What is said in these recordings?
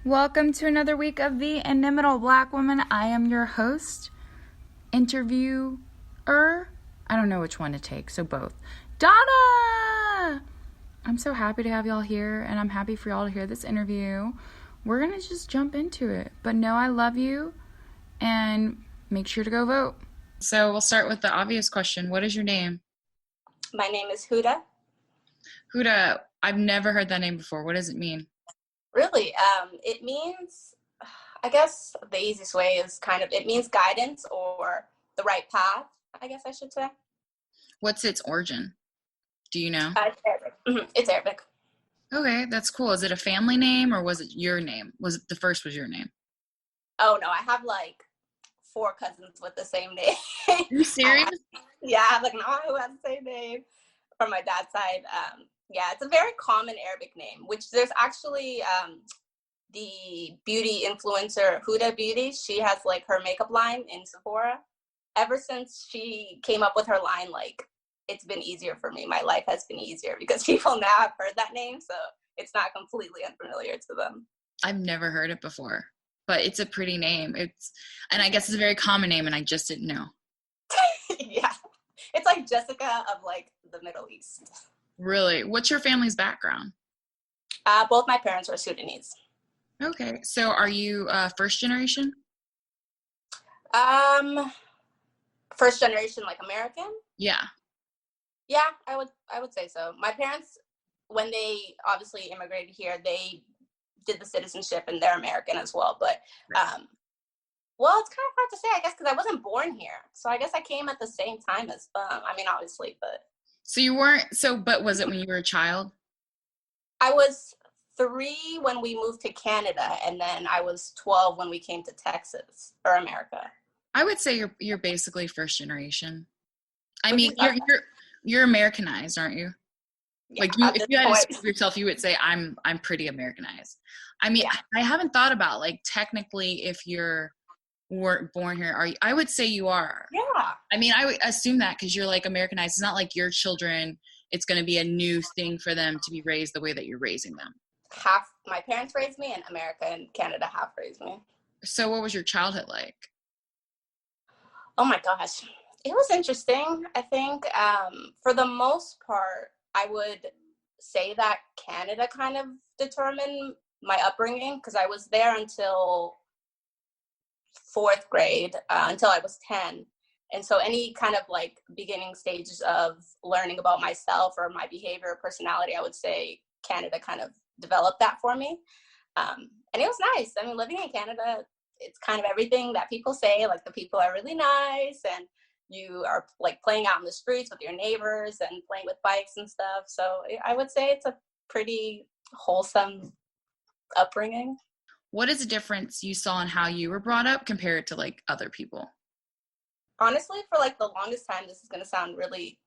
Welcome to another week of The Inimitable Black Woman. I am your host, interviewer. I don't know which one to take, so both. Donna! I'm so happy to have y'all here, and I'm happy for y'all to hear this interview. We're going to just jump into it. But know I love you, and make sure to go vote. So we'll start with the obvious question. What is your name? My name is Huda. Huda, I've never heard that name before. What does it mean? Really, it means, I guess the easiest way is it means guidance or the right path, I guess I should say. What's its origin? Do you know? It's Arabic. It's Arabic. Okay, that's cool. Is it a family name or was it your name? Was it the first was your name? Oh, no, I have like 4 cousins with the same name. Are you serious? I have like an aunt who has the same name from my dad's side. Yeah, it's a very common Arabic name, which there's actually the beauty influencer Huda Beauty. She has like her makeup line in Sephora. Ever since she came up with her line, like it's been easier for me. My life has been easier because people now have heard that name, so it's not completely unfamiliar to them. I've never heard it before, but it's a pretty name. And I guess it's a very common name, and I just didn't know. Yeah, it's like Jessica of like the Middle East. Really? What's your family's background? Both my parents are Sudanese. Okay, so are you first generation? First generation, like American? Yeah. Yeah, I would say so. My parents, when they obviously immigrated here, they did the citizenship and they're American as well. But, well, it's kind of hard to say, I guess, because I wasn't born here. So I guess I came at the same time as them. I mean, obviously, but. So you weren't, but was it when you were a child? I was 3 when we moved to Canada, and then I was 12 when we came to Texas, or America. I would say you're basically first generation. I mean, you're Americanized, aren't you? Yeah, like if you had to describe yourself, you would say I'm pretty Americanized. I mean, yeah. I haven't thought about like technically if you weren't born here. I would say you are. Yeah. I mean, I would assume that because you're like Americanized. It's not like your children, it's going to be a new thing for them to be raised the way that you're raising them. Half my parents raised me, and America and Canada half raised me. So what was your childhood like? Oh my gosh. It was interesting, I think. For the most part, I would say that Canada kind of determined my upbringing because I was there until 4th grade, until I was 10. And so any kind of like beginning stages of learning about myself or my behavior or personality, I would say Canada kind of developed that for me. And it was nice. I mean, living in Canada, it's kind of everything that people say, like the people are really nice and you are like playing out in the streets with your neighbors and playing with bikes and stuff. So I would say it's a pretty wholesome upbringing. What is the difference you saw in how you were brought up compared to like other people? Honestly, for like the longest time, this is going to sound really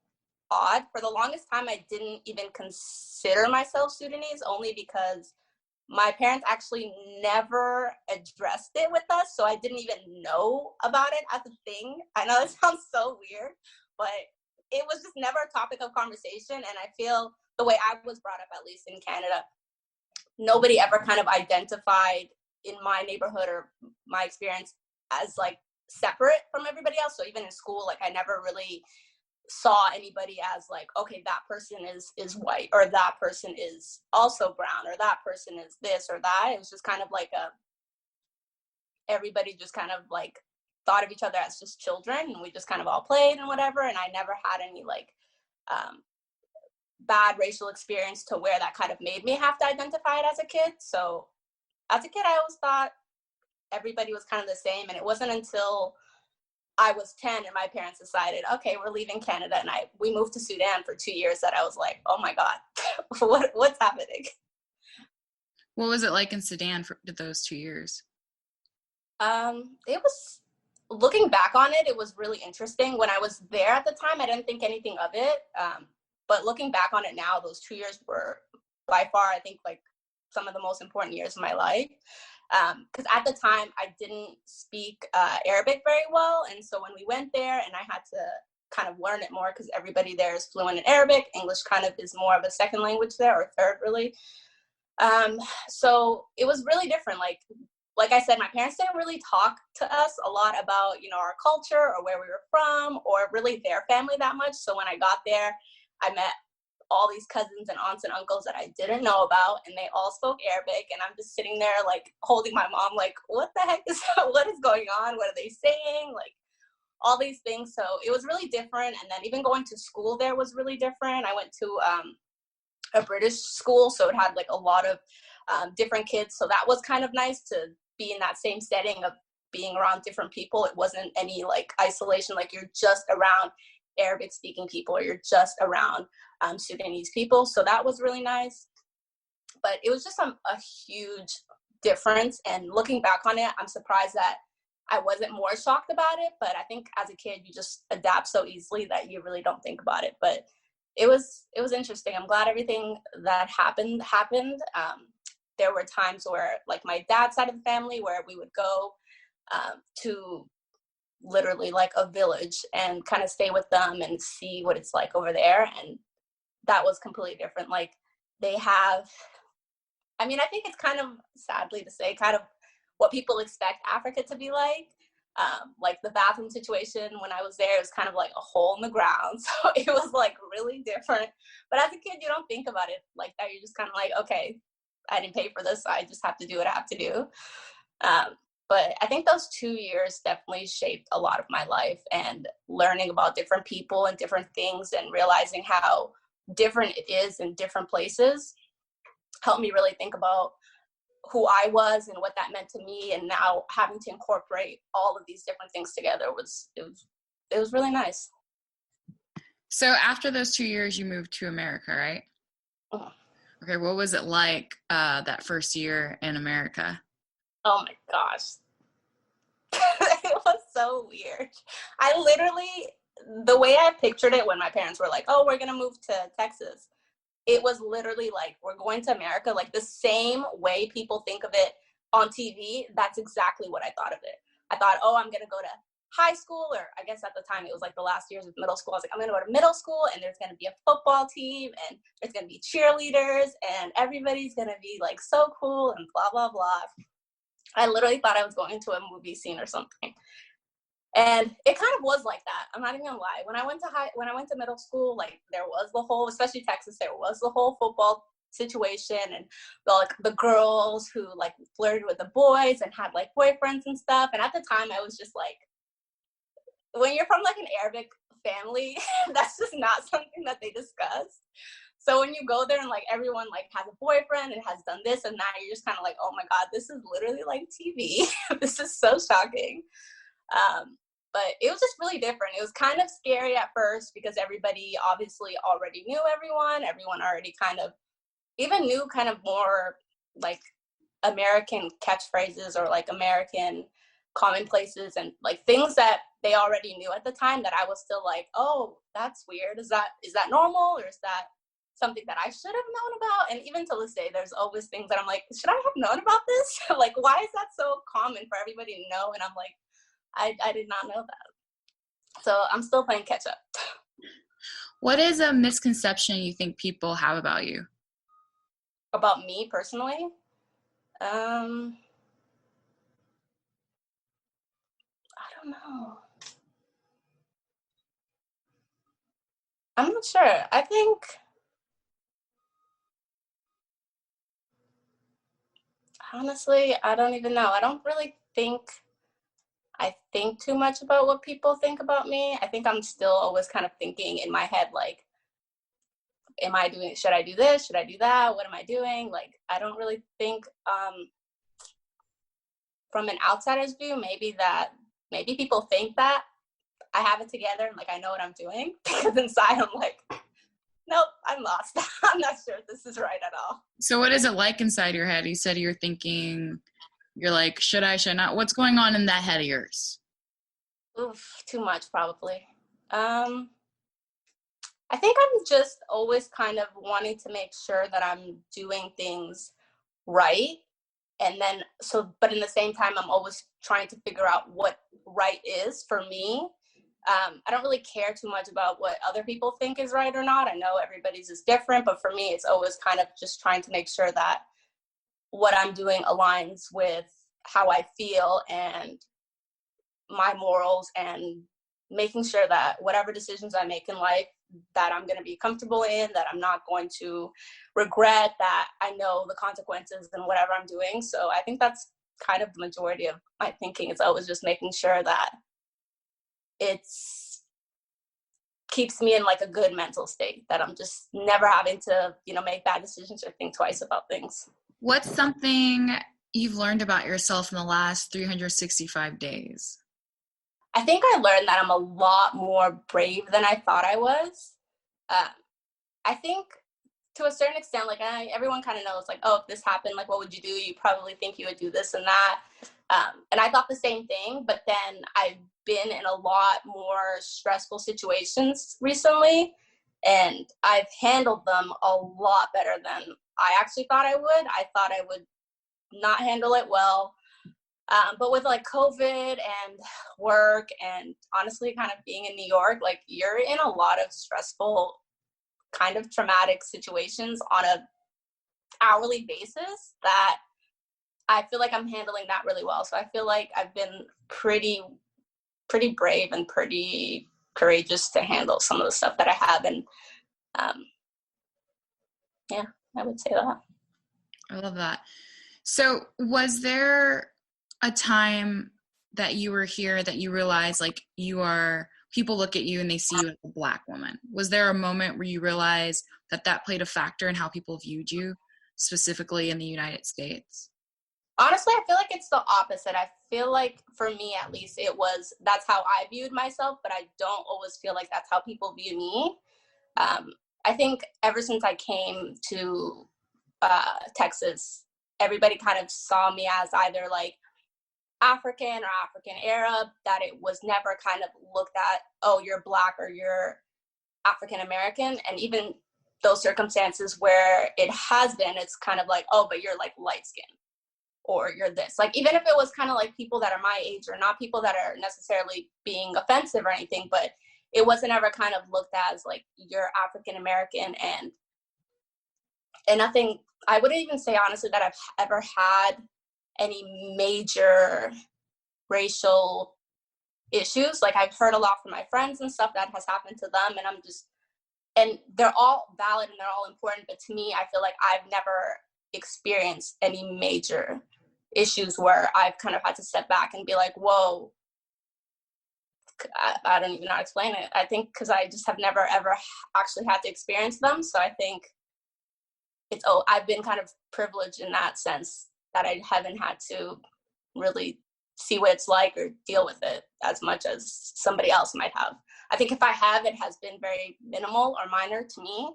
odd. For the longest time, I didn't even consider myself Sudanese only because my parents actually never addressed it with us, so I didn't even know about it as a thing. I know it sounds so weird, but it was just never a topic of conversation, and I feel the way I was brought up, at least in Canada, nobody ever kind of identified in my neighborhood or my experience as like separate from everybody else. So even in school, like I never really saw anybody as like, okay, that person is white, or that person is also brown, or that person is this or that. It was just kind of like everybody just kind of like thought of each other as just children, and we just kind of all played and whatever. And I never had any like bad racial experience to where that kind of made me have to identify it as a kid. So as a kid, I always thought everybody was kind of the same. And it wasn't until I was 10 and my parents decided, okay, we're leaving Canada, and we moved to Sudan for 2 years, that I was like, oh my God, what's happening? What was it like in Sudan for those 2 years? It was, looking back on it, it was really interesting. When I was there at the time, I didn't think anything of it. But looking back on it now, those 2 years were by far, I think, like some of the most important years of my life. Because at the time I didn't speak Arabic very well, and so when we went there and I had to kind of learn it more because everybody there is fluent in Arabic, English kind of is more of a second language there, or third really. So it was really different. Like I said, my parents didn't really talk to us a lot about, our culture or where we were from or really their family that much. So when I got there, I met all these cousins and aunts and uncles that I didn't know about, and they all spoke Arabic. And I'm just sitting there like holding my mom, like, what the heck is, what is going on? What are they saying? Like all these things. So it was really different. And then even going to school there was really different. I went to a British school, so it had like a lot of different kids. So that was kind of nice to be in that same setting of being around different people. It wasn't any like isolation, like you're just around Arabic speaking people or you're just around Sudanese people. So that was really nice. But it was just a huge difference. And looking back on it, I'm surprised that I wasn't more shocked about it. But I think as a kid, you just adapt so easily that you really don't think about it. But it was interesting. I'm glad everything that happened. There were times where, like my dad's side of the family, where we would go to literally like a village and kind of stay with them and see what it's like over there. And that was completely different. Like they have, I think it's kind of, sadly to say, kind of what people expect Africa to be like the bathroom situation when I was there, it was kind of like a hole in the ground. So it was like really different. But as a kid, you don't think about it like that. You're just kind of like, okay, I didn't pay for this, so I just have to do what I have to do. But I think those 2 years definitely shaped a lot of my life, and learning about different people and different things and realizing how different it is in different places helped me really think about who I was and what that meant to me. And now having to incorporate all of these different things together it was really nice. So after those 2 years, you moved to America, right? Uh-huh. Okay, what was it like that first year in America? Oh my gosh. It was so weird. I literally, the way I pictured it when my parents were like, oh, we're going to move to Texas, it was literally like, we're going to America, like the same way people think of it on TV. That's exactly what I thought of it. I thought, oh, I'm going to go to high school, or I guess at the time it was like the last years of middle school. I was like, I'm going to go to middle school, and there's going to be a football team, and there's going to be cheerleaders, and everybody's going to be like so cool and blah, blah, blah. I literally thought I was going to a movie scene or something. And it kind of was like that. I'm not even gonna lie. When I went to middle school, like there was the whole, especially Texas, there was the whole football situation, and the girls who like flirted with the boys and had like boyfriends and stuff. And at the time, I was just like, when you're from like an Arabic family, that's just not something that they discuss. So when you go there and like everyone like has a boyfriend and has done this and that, you're just kind of like, oh my God, this is literally like TV. This is so shocking. But it was just really different. It was kind of scary at first because everybody obviously already knew everyone. Everyone already kind of even knew kind of more like American catchphrases or like American commonplaces and like things that they already knew at the time that I was still like, oh, that's weird. Is that normal, or is that something that I should have known about? And even to this day, there's always things that I'm like, should I have known about this? Like, why is that so common for everybody to know? And I'm like, I did not know that. So I'm still playing catch up. What is a misconception you think people have about you? About me personally? I don't know. I'm not sure. I think, honestly, I don't even know. I don't really think I think too much about what people think about me. I think I'm still always kind of thinking in my head, like, should I do this? Should I do that? What am I doing? Like, I don't really think, from an outsider's view, maybe people think that I have it together and like I know what I'm doing, because inside I'm like, nope, I'm lost. I'm not sure if this is right at all. So what is it like inside your head? You said you're thinking, you're like, should I not? What's going on in that head of yours? Oof, too much probably. I think I'm just always kind of wanting to make sure that I'm doing things right. And then, but in the same time, I'm always trying to figure out what right is for me. I don't really care too much about what other people think is right or not. I know everybody's is different, but for me, it's always kind of just trying to make sure that what I'm doing aligns with how I feel and my morals, and making sure that whatever decisions I make in life, that I'm going to be comfortable in, that I'm not going to regret, that I know the consequences and whatever I'm doing. So I think that's kind of the majority of my thinking. It's always just making sure that it's keeps me in like a good mental state, that I'm just never having to, make bad decisions or think twice about things. What's something you've learned about yourself in the last 365 days? I think I learned that I'm a lot more brave than I thought I was. I think to a certain extent, like everyone kind of knows, like, oh, if this happened, like, what would you do? You probably think you would do this and that. And I thought the same thing, but then I've been in a lot more stressful situations recently, and I've handled them a lot better than I actually thought I would. I thought I would not handle it well. But with like COVID and work and honestly kind of being in New York, like you're in a lot of stressful, kind of traumatic situations on a hourly basis, that I feel like I'm handling that really well. So I feel like I've been pretty brave and pretty courageous to handle some of the stuff that I have. And yeah, I would say that. I love that. So was there a time that you were here that you realized like people look at you and they see you as a Black woman? Was there a moment where you realized that played a factor in how people viewed you, specifically in the United States? Honestly, I feel like it's the opposite. I feel like for me, at least, that's how I viewed myself, but I don't always feel like that's how people view me. I think ever since I came to Texas, everybody kind of saw me as either like African or African Arab, that it was never kind of looked at, oh, you're Black or you're African American. And even those circumstances where it has been, it's kind of like, oh, but you're like light skinned, or you're this. Like, even if it was kind of like people that are my age, or not people that are necessarily being offensive or anything, but it wasn't ever kind of looked at as like you're African American. And nothing, I wouldn't even say honestly that I've ever had any major racial issues. Like, I've heard a lot from my friends and stuff that has happened to them, and they're all valid and they're all important, but to me, I feel like I've never experienced any major issues where I've kind of had to step back and be like, whoa, I don't even know how to explain it. I think because I just have never ever actually had to experience them. So I think I've been kind of privileged in that sense, that I haven't had to really see what it's like or deal with it as much as somebody else might have. I think if I have, it has been very minimal or minor to me.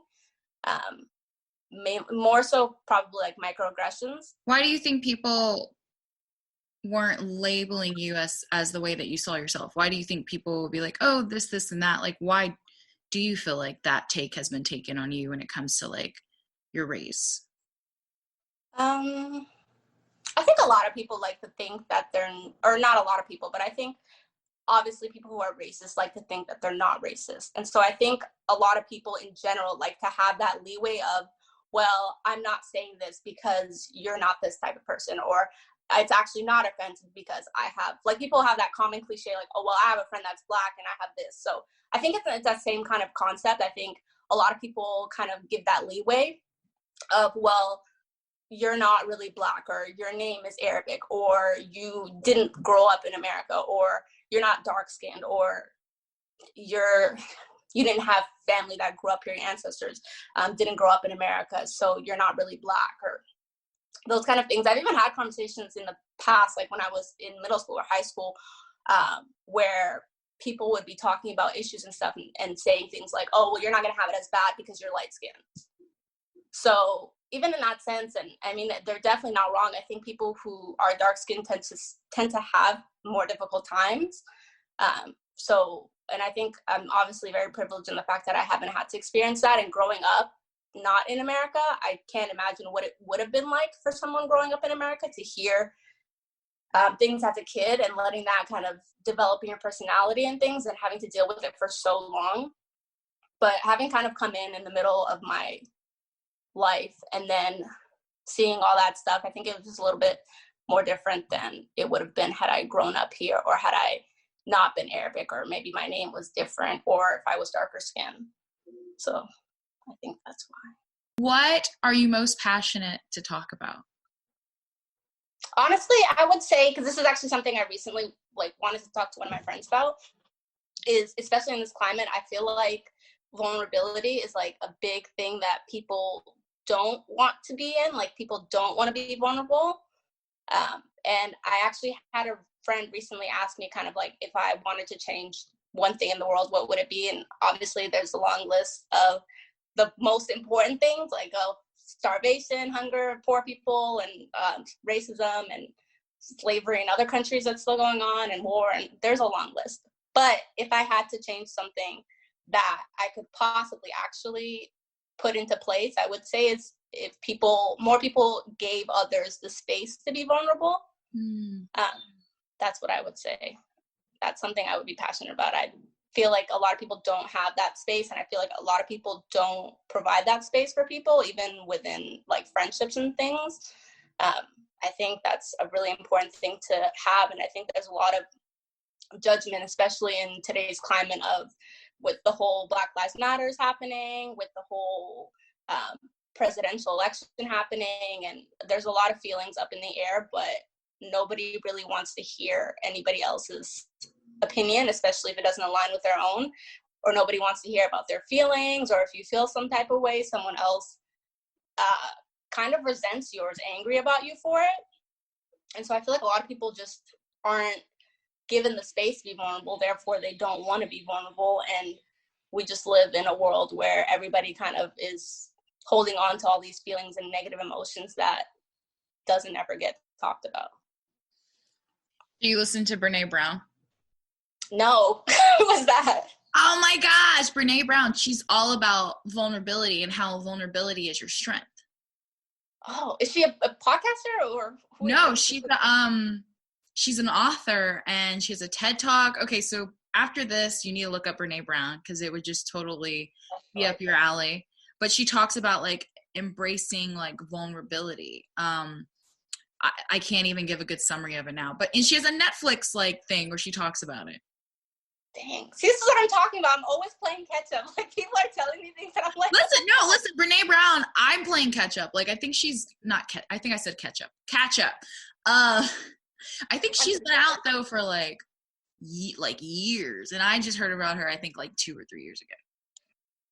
More so probably like microaggressions. Why do you think people weren't labeling you as the way that you saw yourself? Why do you think people would be like, oh, this, and that? Like, why do you feel like that take has been taken on you when it comes to like your race? I think a lot of people like to think that or not a lot of people, but I think obviously people who are racist like to think that they're not racist. And so I think a lot of people in general like to have that leeway of, well, I'm not saying this because you're not this type of person, or it's actually not offensive because I have, like, people have that common cliche, like, oh, well, I have a friend that's Black and I have this. So I think it's that same kind of concept. I think a lot of people kind of give that leeway of, well, you're not really Black, or your name is Arabic, or you didn't grow up in America, or you're not dark skinned, or you didn't have family that grew up here, your ancestors didn't grow up in America, so you're not really Black, or those kind of things. I've even had conversations in the past, like when I was in middle school or high school, where people would be talking about issues and stuff and saying things like, oh, well, you're not going to have it as bad because you're light skinned. So even in that sense, and I mean, they're definitely not wrong. I think people who are dark skinned tend to have more difficult times. And I think I'm obviously very privileged in the fact that I haven't had to experience that. And growing up not in America, I can't imagine what it would have been like for someone growing up in America to hear things as a kid and letting that kind of develop your personality and things, and having to deal with it for so long. But having kind of come in the middle of my life and then seeing all that stuff, I think it was just a little bit more different than it would have been had I grown up here, or had I not been Arabic, or maybe my name was different, or if I was darker skinned. So I think that's why. What are you most passionate to talk about? Honestly, I would say, because this is actually something I recently wanted to talk to one of my friends about, is especially in this climate, I feel like vulnerability is like a big thing that people don't want to be in. Like, people don't want to be vulnerable. And I actually had a friend recently ask me kind of like, if I wanted to change one thing in the world, what would it be? And obviously there's a long list of the most important things, like starvation, hunger, poor people, and racism and slavery in other countries that's still going on, and war, and there's a long list. But if I had to change something that I could possibly actually put into place, I would say is if more people gave others the space to be vulnerable. That's what I would say. That's something I would be passionate about. I feel like a lot of people don't have that space, and I feel like a lot of people don't provide that space for people, even within like friendships and things. I think that's a really important thing to have, and I think there's a lot of judgment, especially in today's climate with the whole Black Lives Matters happening, with the whole presidential election happening, and there's a lot of feelings up in the air, but nobody really wants to hear anybody else's opinion, especially if it doesn't align with their own, or nobody wants to hear about their feelings, or if you feel some type of way, someone else kind of resents you or is angry about you for it. And so I feel like a lot of people just aren't given the space to be vulnerable, therefore they don't want to be vulnerable, and we just live in a world where everybody kind of is holding on to all these feelings and negative emotions that doesn't ever get talked about. Do you listen to Renee Brown? No. Who was that? Oh my gosh, Renee Brown. She's all about vulnerability and how vulnerability is your strength. Oh, is she a podcaster or who? No, she's an author, and she has a TED Talk. Okay, so after this, you need to look up Renee Brown, because it would just totally be up your alley. But she talks about like embracing like vulnerability. I can't even give a good summary of it now, and she has a Netflix like thing where she talks about it. Dang. See, this is what I'm talking about. I'm always playing catch up. Like, people are telling me things and I'm like, listen, Renee Brown, I'm playing catch up. Like, I think she's not I think I said catch up. I think she's been out though for like years, and I just heard about her I think like 2 or 3 years ago.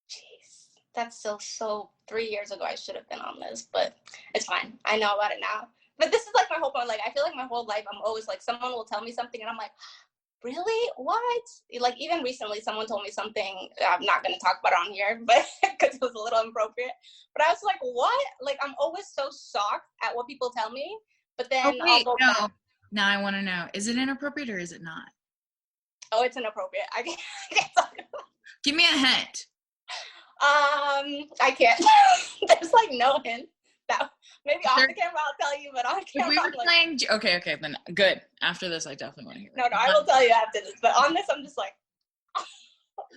Jeez, that's still so 3 years ago. I should have been on this, but it's fine. I know about it now. But this is like my whole point. Like, I feel like my whole life I'm always like, someone will tell me something and I'm like, really? What? Like, even recently someone told me something, I'm not going to talk about it on here, but because it was a little inappropriate, but I was like, what? Like, I'm always so shocked at what people tell me, but then I'll go back. Now I want to know, is it inappropriate or is it not? Oh, it's inappropriate. I can't talk about it. Give me a hint. I can't. There's like no hint. Maybe off the camera I'll tell you, but on camera we were playing. Okay, then good. After this, I definitely want to hear it. No, I will tell you after this. But on this, I'm just like,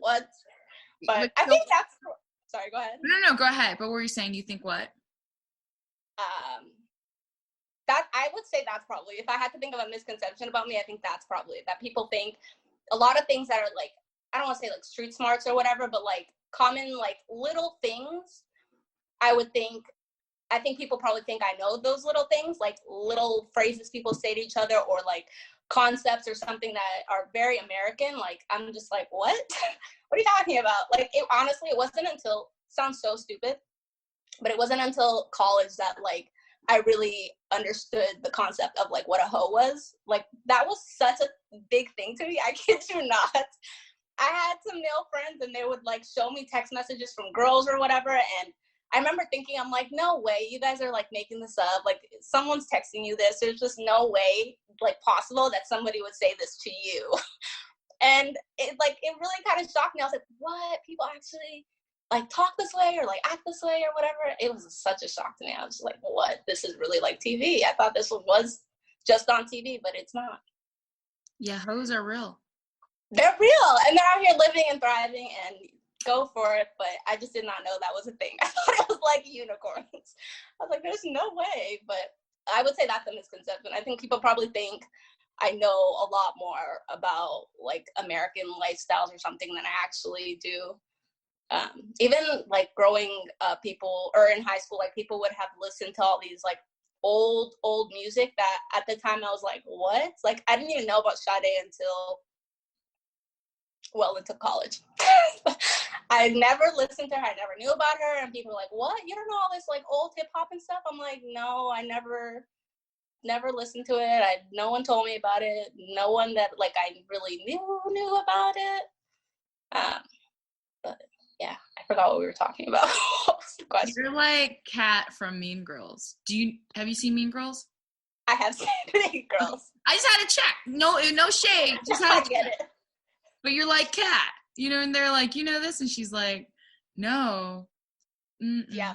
what? But I think that's. Sorry, go ahead. No, go ahead. But what were you saying? You think what? That I would say that's probably, if I had to think of a misconception about me, I think that's probably that people think a lot of things that are like, I don't want to say like street smarts or whatever, but like common like little things. I think people probably think I know those little things, like little phrases people say to each other, or like concepts or something that are very American. Like, I'm just like, what? What are you talking about? Like, honestly, it wasn't until, sounds so stupid, but it wasn't until college that like I really understood the concept of like what a hoe was. Like, that was such a big thing to me. I kid you not. I had some male friends and they would like show me text messages from girls or whatever, and I remember thinking, I'm like, no way, you guys are like making this up. Like, someone's texting you this. There's just no way like possible that somebody would say this to you. And it really kind of shocked me. I was like, what? People actually like talk this way or like act this way or whatever? It was such a shock to me. I was like, what? This is really like TV. I thought this was just on TV, but it's not. Yeah, hoes are real. They're real, and they're out here living and thriving, and go for it. But I just did not know that was a thing. I thought it was like unicorns. I was like, there's no way. But I would say that's a misconception. I think people probably think I know a lot more about like American lifestyles or something than I actually do. Even like growing up, people, or in high school, like people would have listened to all these like old music that at the time I was like, what? Like I didn't even know about Sade until well into college. I never listened to her. I never knew about her. And people were like, what? You don't know all this like old hip hop and stuff? I'm like, no, I never listened to it. No one told me about it. No one that like I really knew about it. But yeah, I forgot what we were talking about. What was the question? You're like Kat from Mean Girls. Have you seen Mean Girls? I have seen Mean Girls. I just had to check. No shade. Just had to I get it. But you're like Kat, and they're like, you know this, and she's like, no. Mm-mm. Yeah,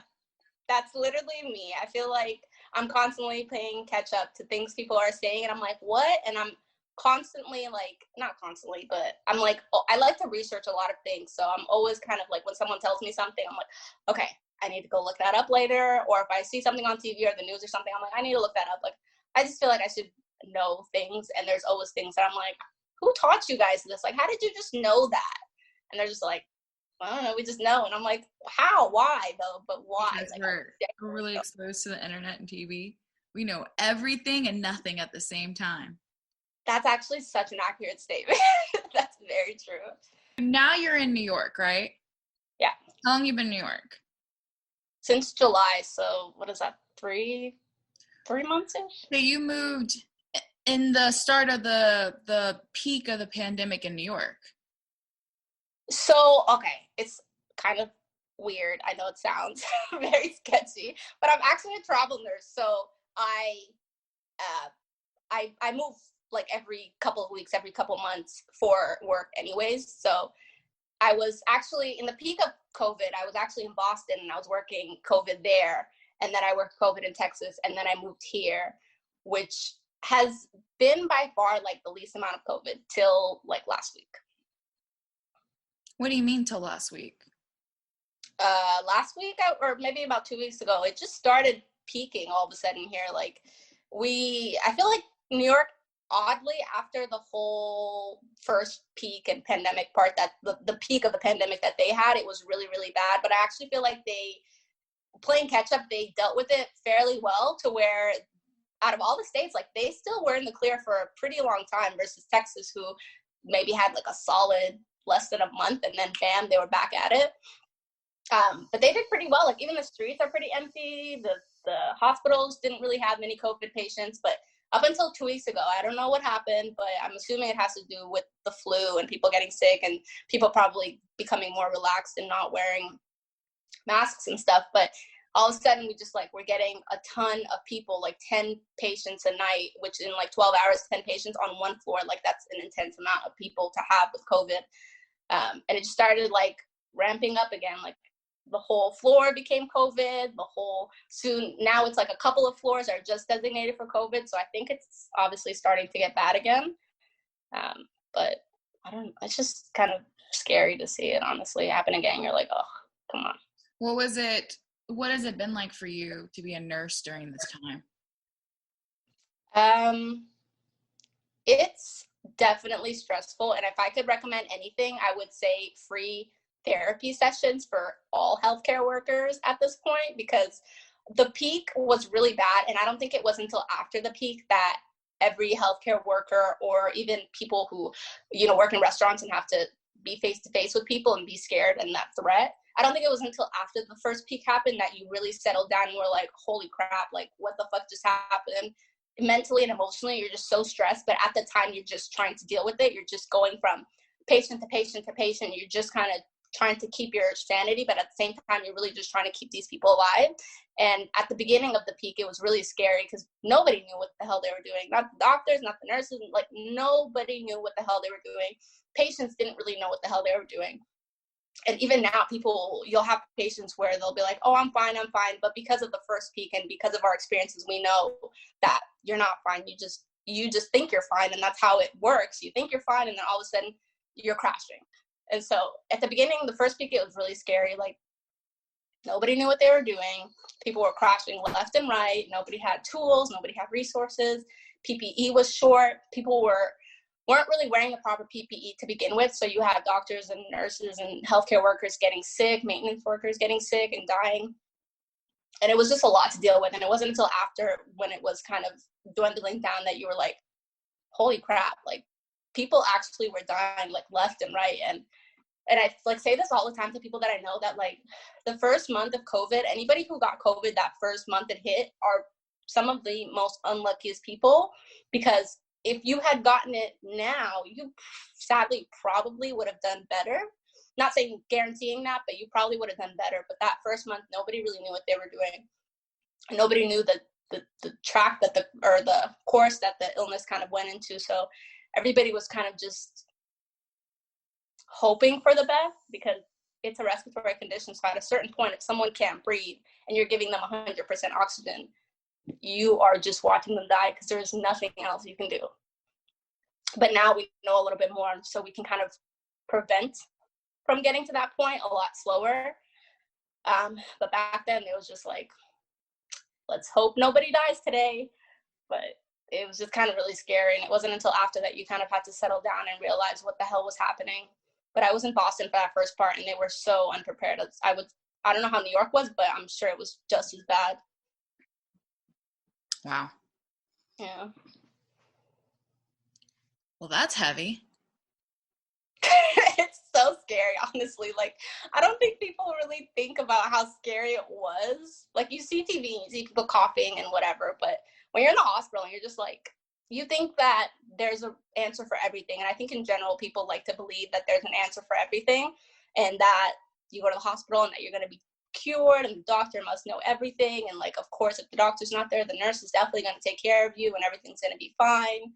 that's literally me. I feel like I'm constantly playing catch up to things people are saying, and I'm like, what? And I'm constantly like, not constantly, but I'm like, I like to research a lot of things. So I'm always kind of like, when someone tells me something, I'm like, okay, I need to go look that up later. Or if I see something on TV or the news or something, I'm like, I need to look that up. Like, I just feel like I should know things. And there's always things that I'm like, who taught you guys this? Like, how did you just know that? And they're just like, I don't know, we just know. And I'm like, how? Why though? But why? Because like, we're really exposed to the internet and TV. We know everything and nothing at the same time. That's actually such an accurate statement. That's very true. Now you're in New York, right? Yeah. How long have you been in New York? Since July. So what is that? 3 months-ish? So you moved in the start of the peak of the pandemic in New York. So, okay, it's kind of weird. I know it sounds very sketchy, but I'm actually a travel nurse. So I move like every couple of weeks, every couple of months for work anyways. So I was actually in the peak of COVID, I was actually in Boston and I was working COVID there. And then I worked COVID in Texas. And then I moved here, which has been by far like the least amount of COVID till like last week. What do you mean till last week? Last week, or maybe about 2 weeks ago, it just started peaking all of a sudden here. Like I feel like New York, oddly, after the whole first peak and pandemic part, that the peak of the pandemic that they had, it was really, really bad. But I actually feel like playing catch up, they dealt with it fairly well to where out of all the states, like they still were in the clear for a pretty long time versus Texas, who maybe had like a solid less than a month and then bam, they were back at it. But they did pretty well. Like even the streets are pretty empty. The hospitals didn't really have many COVID patients, but up until 2 weeks ago, I don't know what happened, but I'm assuming it has to do with the flu and people getting sick and people probably becoming more relaxed and not wearing masks and stuff. But all of a sudden we're getting a ton of people, like 10 patients a night, which in like 12 hours, 10 patients on one floor, like that's an intense amount of people to have with COVID. And it just started like ramping up again. Like the whole floor became COVID, now it's like a couple of floors are just designated for COVID. So I think it's obviously starting to get bad again. But it's just kind of scary to see it honestly happen again. You're like, oh, come on. What has it been like for you to be a nurse during this time? It's definitely stressful. And if I could recommend anything, I would say free therapy sessions for all healthcare workers at this point, because the peak was really bad. And I don't think it was until after the peak that every healthcare worker, or even people who, work in restaurants and have to be face to face with people and be scared and that threat. I don't think it was until after the first peak happened that you really settled down and were like, holy crap, like what the fuck just happened? Mentally and emotionally, you're just so stressed. But at the time, you're just trying to deal with it. You're just going from patient to patient to patient. You're just kind of trying to keep your sanity, but at the same time, you're really just trying to keep these people alive. And at the beginning of the peak, it was really scary because nobody knew what the hell they were doing. Not the doctors, not the nurses, like nobody knew what the hell they were doing. Patients didn't really know what the hell they were doing. And even now, you'll have patients where they'll be like, oh, I'm fine. But because of the first peak and because of our experiences, we know that you're not fine. You just think you're fine. And that's how it works. You think you're fine. And then all of a sudden you're crashing. And so at the beginning, the first week, it was really scary. Like, nobody knew what they were doing. People were crashing left and right. Nobody had tools. Nobody had resources. PPE was short. People weren't really wearing the proper PPE to begin with. So you had doctors and nurses and healthcare workers getting sick, maintenance workers getting sick and dying. And it was just a lot to deal with. And it wasn't until after, when it was kind of dwindling down, that you were like, holy crap, like, people actually were dying, like, left and right. And I like say this all the time to people that I know, that like the first month of COVID, anybody who got COVID that first month it hit are some of the most unluckiest people, because if you had gotten it now, you sadly probably would have done better. Not saying guaranteeing that, but you probably would have done better. But that first month, nobody really knew what they were doing. Nobody knew the track that the course that the illness kind of went into. So everybody was kind of just hoping for the best, because it's a respiratory condition. So at a certain point, if someone can't breathe and you're giving them 100% oxygen, you are just watching them die, because there's nothing else you can do. But now we know a little bit more, so we can kind of prevent from getting to that point a lot slower. But back then, it was just like, let's hope nobody dies today. But it was just kind of really scary. And it wasn't until after that you kind of had to settle down and realize what the hell was happening. But I was in Boston for that first part, and they were so unprepared. I don't know how New York was, but I'm sure it was just as bad. Wow. Yeah. Well, that's heavy. It's so scary, honestly. Like, I don't think people really think about how scary it was. Like, you see TV, you see people coughing and whatever, but when you're in the hospital and you're just like, you think that there's an answer for everything. And I think in general, people like to believe that there's an answer for everything, and that you go to the hospital and that you're going to be cured, and the doctor must know everything. And like, of course, if the doctor's not there, the nurse is definitely going to take care of you and everything's going to be fine.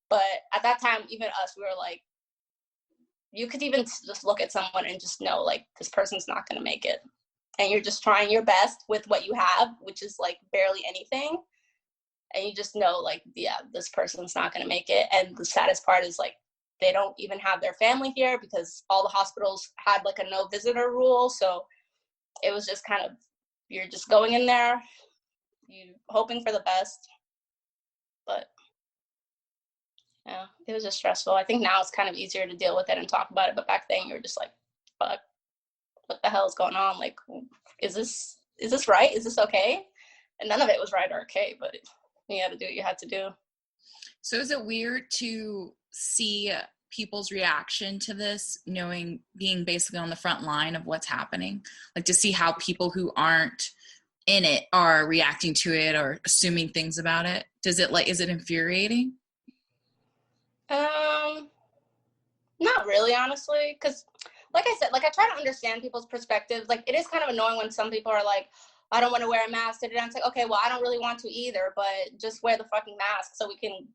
But at that time, even us, we were like, you could even just look at someone and just know, like, this person's not going to make it. And you're just trying your best with what you have, which is like barely anything. And you just know, like, yeah, this person's not going to make it. And the saddest part is, like, they don't even have their family here, because all the hospitals had like a no visitor rule. So it was just kind of, you're just going in there, you hoping for the best. But yeah, it was just stressful. I think now it's kind of easier to deal with it and talk about it. But back then you were just like, fuck, what the hell is going on? Like, is this right? Is this okay? And none of it was right or okay, but you had to do what you had to do. So is it weird to see people's reaction to this, being basically on the front line of what's happening? Like, to see how people who aren't in it are reacting to it or assuming things about it? Is it infuriating? Not really, honestly, because like I said, like, I try to understand people's perspectives. Like, it is kind of annoying when some people are like, I don't want to wear a mask. And it's like, okay, well, I don't really want to either, but just wear the fucking mask so we can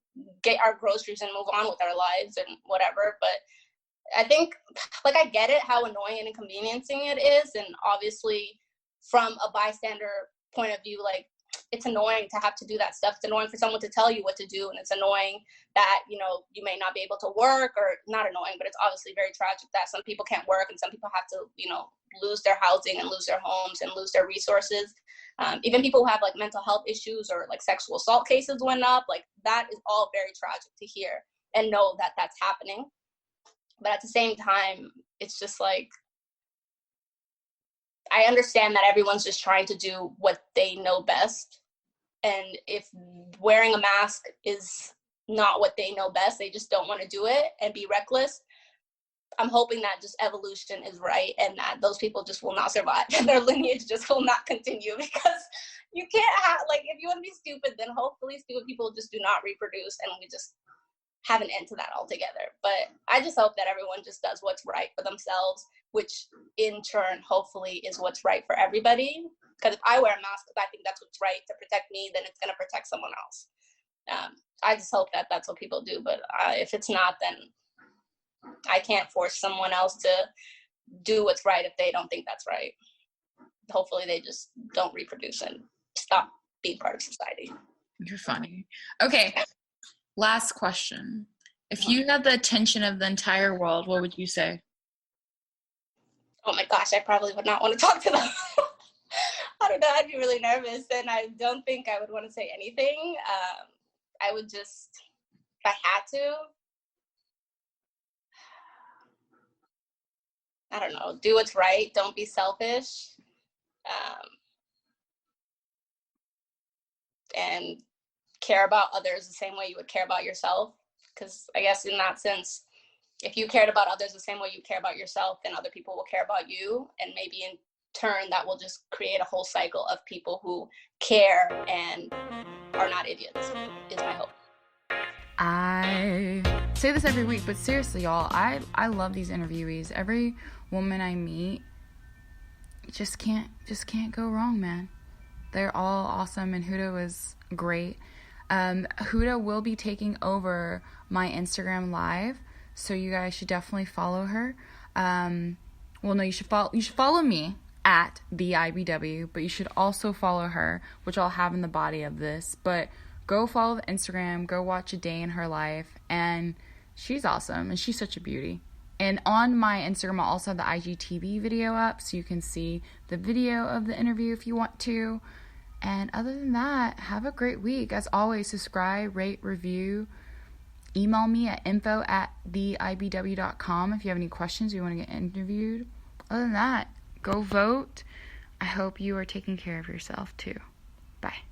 get our groceries and move on with our lives and whatever. But I think, like, I get it, how annoying and inconveniencing it is. And obviously, from a bystander point of view, like, it's annoying to have to do that stuff. It's annoying for someone to tell you what to do. And it's annoying that, you may not be able to work, or not annoying, but it's obviously very tragic that some people can't work and some people have to, lose their housing and lose their homes and lose their resources. Even people who have like mental health issues or like sexual assault cases went up. Like, that is all very tragic to hear and know that that's happening. But at the same time, it's just like, I understand that everyone's just trying to do what they know best. And if wearing a mask is not what they know best, they just don't want to do it and be reckless. I'm hoping that just evolution is right, and that those people just will not survive and their lineage just will not continue, because you can't have, like, if you want to be stupid, then hopefully stupid people just do not reproduce and we just have an end to that altogether. But I just hope that everyone just does what's right for themselves, which in turn hopefully is what's right for everybody. Because if I wear a mask because I think that's what's right to protect me, then it's going to protect someone else. I just hope that that's what people do. But if it's not, then I can't force someone else to do what's right if they don't think that's right. Hopefully they just don't reproduce and stop being part of society. You're funny. Okay, last question. If you had the attention of the entire world, what would you say? Oh my gosh, I probably would not want to talk to them. I don't know, I'd be really nervous, and I don't think I would want to say anything. I would just, if I had to, I don't know, do what's right, don't be selfish, and care about others the same way you would care about yourself. Because I guess in that sense, if you cared about others the same way you care about yourself, then other people will care about you. And maybe in turn, that will just create a whole cycle of people who care and are not idiots, is my hope. I say this every week, but seriously, y'all, I love these interviewees. Every woman I meet just can't go wrong, man. They're all awesome, and Huda was great. Huda will be taking over my Instagram live, so you guys should definitely follow her. Well, no, you should follow me at the IBW, but you should also follow her, which I'll have in the body of this. But go follow the Instagram, go watch a day in her life, and she's awesome, and she's such a beauty. And on my Instagram, I'll also have the IGTV video up, so you can see the video of the interview if you want to. And other than that, have a great week. As always, subscribe, rate, review. Email me at info@theibw.com if you have any questions or you want to get interviewed. Other than that, go vote. I hope you are taking care of yourself too. Bye.